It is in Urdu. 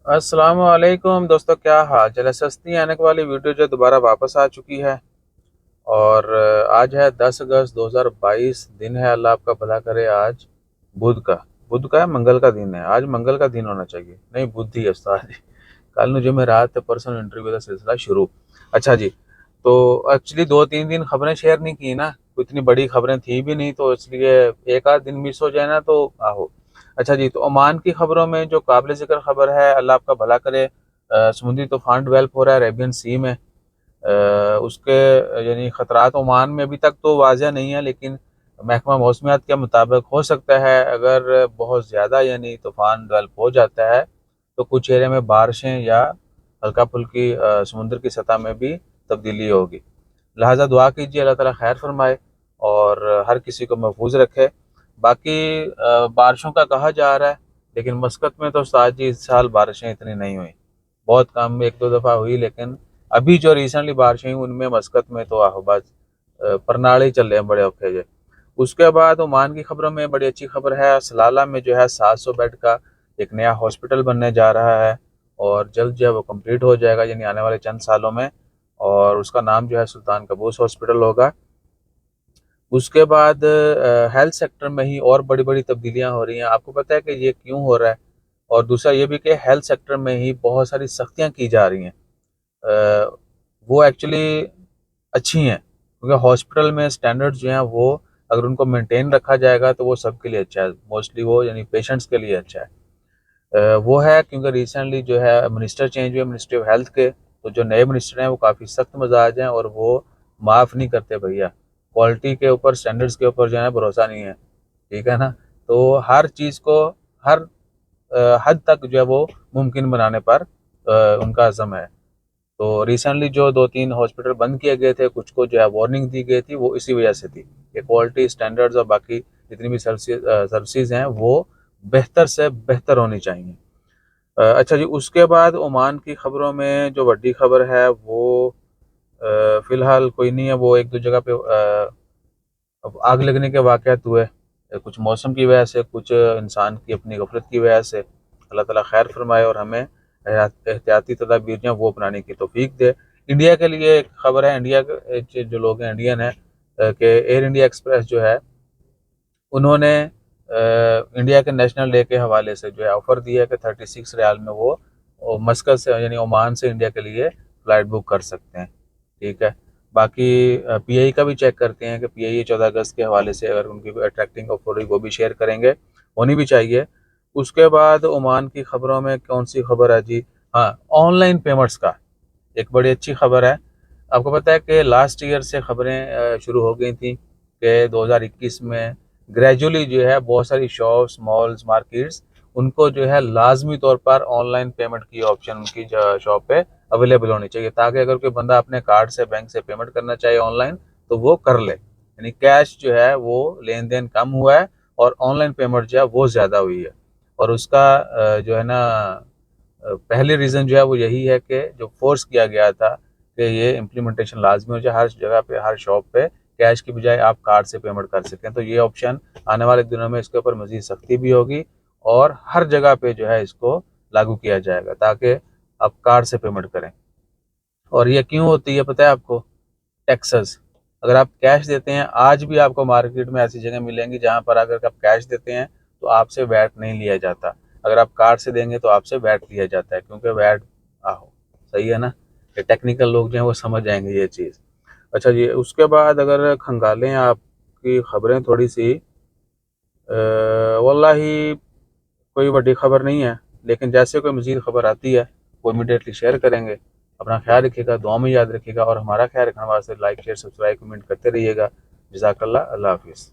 السلام علیکم دوستو، کیا حال چل؟ سستی آنک والی ویڈیو جو دوبارہ واپس آ چکی ہے، اور آج ہے 10 اگست 2022 دن ہے، اللہ آپ کا بھلا کرے۔ آج بدھ کا ہے، منگل کا دن ہے۔ آج منگل کا دن ہونا چاہیے، نہیں بدھ ہی ہے استاد جی۔ کل نو جمعرات پرسنل انٹرویو کا سلسلہ شروع۔ اچھا جی، تو ایکچولی 2-3 دن خبریں شیئر نہیں کی نا، اتنی بڑی خبریں تھی بھی نہیں، تو اس لیے ایک آدھ دن مس ہو جائے نا تو آہو۔ اچھا جی، تو عمان کی خبروں میں جو قابل ذکر خبر ہے، اللہ آپ کا بھلا کرے، سمندری طوفان ڈیولپ ہو رہا ہے عربین سی میں۔ اس کے یعنی خطرات عمان میں ابھی تک تو واضح نہیں ہے، لیکن محکمہ موسمیات کے مطابق ہو سکتا ہے اگر بہت زیادہ یعنی طوفان ڈیولپ ہو جاتا ہے تو کچھ ایریا میں بارشیں یا ہلکا پھلکی سمندر کی سطح میں بھی تبدیلی ہوگی۔ لہٰذا دعا کیجیے اللہ تعالیٰ خیر فرمائے اور ہر کسی کو محفوظ رکھے۔ باقی بارشوں کا کہا جا رہا ہے، لیکن مسقط میں تو استاد جی اس سال بارشیں اتنی نہیں ہوئیں، بہت کم، 1-2 دفعہ ہوئی، لیکن ابھی جو ریسنٹلی بارشیں ہوئی ان میں مسقط میں تو بس پرناڑے چل رہے ہیں بڑے اوکھے جے۔ اس کے بعد عمان کی خبروں میں بڑی اچھی خبر ہے، سلالہ میں جو ہے 700 بیڈ کا ایک نیا ہاسپٹل بننے جا رہا ہے، اور جلد جو ہے وہ کمپلیٹ ہو جائے گا، یعنی آنے والے چند سالوں میں، اور اس کا نام جو ہے سلطان قابوس ہاسپٹل ہوگا۔ اس کے بعد ہیلتھ سیکٹر میں ہی اور بڑی بڑی تبدیلیاں ہو رہی ہیں۔ آپ کو پتہ ہے کہ یہ کیوں ہو رہا ہے؟ اور دوسرا یہ بھی کہ ہیلتھ سیکٹر میں ہی بہت ساری سختیاں کی جا رہی ہیں، وہ ایکچولی اچھی ہیں، کیونکہ ہاسپٹل میں سٹینڈرڈ جو ہیں وہ اگر ان کو مینٹین رکھا جائے گا تو وہ سب کے لیے اچھا ہے، موسٹلی وہ یعنی پیشنٹس کے لیے اچھا ہے۔ وہ ہے کیونکہ ریسنٹلی جو ہے منسٹر چینج ہوئے منسٹری آف ہیلتھ کے، تو جو نئے منسٹر ہیں وہ کافی سخت مزاج ہیں اور وہ معاف نہیں کرتے بھیا، کوالٹی کے اوپر سٹینڈرڈز کے اوپر جو ہے بھروسہ نہیں ہے، ٹھیک ہے نا؟ تو ہر چیز کو ہر حد تک جو ہے وہ ممکن بنانے پر ان کا عزم ہے۔ تو ریسنٹلی جو 2-3 ہاسپٹل بند کیے گئے تھے، کچھ کو جو ہے وارننگ دی گئی تھی، وہ اسی وجہ سے تھی کہ کوالٹی سٹینڈرڈز اور باقی جتنی بھی سروسز ہیں وہ بہتر سے بہتر ہونی چاہیے۔ اچھا جی، اس کے بعد عمان کی خبروں میں جو بڑی خبر ہے وہ فی الحال کوئی نہیں ہے، وہ ایک دو جگہ پہ آگ لگنے کے واقعات ہوئے، کچھ موسم کی وجہ سے، کچھ انسان کی اپنی غفلت کی وجہ سے۔ اللہ تعالیٰ خیر فرمائے اور ہمیں احتیاطی تدابیر جو ہیں وہ اپنانے کی توفیق دے۔ انڈیا کے لیے ایک خبر ہے، انڈیا کے جو لوگ ہیں انڈین ہیں، کہ ایئر انڈیا ایکسپریس جو ہے انہوں نے انڈیا کے نیشنل ڈے کے حوالے سے جو ہے آفر دیا ہے کہ 36 ریال میں وہ مسقط سے یعنی عمان سے انڈیا کے لیے فلائٹ بک کر سکتے ہیں، ٹھیک ہے۔ باقی پی آئی کا بھی چیک کرتے ہیں کہ پی آئی 14 اگست کے حوالے سے اگر ان کی اٹریکٹنگ آفر ہوئی وہ بھی شیئر کریں گے، ہونی بھی چاہیے۔ اس کے بعد عمان کی خبروں میں کون سی خبر ہے جی؟ ہاں، آن لائن پیمنٹس کا ایک بڑی اچھی خبر ہے۔ آپ کو پتہ ہے کہ لاسٹ ایئر سے خبریں شروع ہو گئی تھیں کہ 2021 میں گریجولی جو ہے بہت ساری شاپس، مالز، مارکیٹس ان کو جو ہے لازمی طور پر آن لائن پیمنٹ کی آپشن ان کی شاپ پہ اویلیبل ہونی چاہیے، تاکہ اگر کوئی بندہ اپنے کارڈ سے بینک سے پیمنٹ کرنا چاہے آن لائن تو وہ کر لے، یعنی کیش جو ہے وہ لین دین کم ہوا ہے اور آن لائن پیمنٹ جو ہے وہ زیادہ ہوئی ہے۔ اور اس کا جو ہے نا پہلی ریزن جو ہے وہ یہی ہے کہ جو فورس کیا گیا تھا کہ یہ امپلیمنٹیشن لازمی ہو جائے، ہر جگہ پہ ہر شاپ پہ کیش کی بجائے آپ کارڈ سے پیمنٹ کر سکیں، تو یہ آپشن آنے والے دنوں میں اس کے اوپر مزید سختی بھی ہوگی اور ہر جگہ پہ جو ہے اس کو لاگو کیا جائے گا تاکہ آپ کارڈ سے پیمنٹ کریں۔ اور یہ کیوں ہوتی ہے پتہ ہے آپ کو؟ ٹیکسز، اگر آپ کیش دیتے ہیں، آج بھی آپ کو مارکیٹ میں ایسی جگہ ملیں گی جہاں پر اگر آپ کیش دیتے ہیں تو آپ سے ویٹ نہیں لیا جاتا، اگر آپ کارڈ سے دیں گے تو آپ سے ویٹ لیا جاتا ہے، کیونکہ ویٹ صحیح ہے نا، کہ ٹیکنیکل لوگ جو ہیں وہ سمجھ جائیں گے یہ چیز۔ اچھا جی، اس کے بعد اگر کھنگالیں آپ کی خبریں تھوڑی سی، واللہ کوئی بڑی خبر نہیں ہے، لیکن جیسے کوئی مزید خبر آتی ہے وہ امیڈیٹلی شیئر کریں گے۔ اپنا خیال رکھیے گا، دعا میں یاد رکھیے گا، اور ہمارا خیال رکھنے واسطے لائک، شیئر، سبسکرائب، کمنٹ کرتے رہیے گا۔ جزاک اللہ، اللہ حافظ۔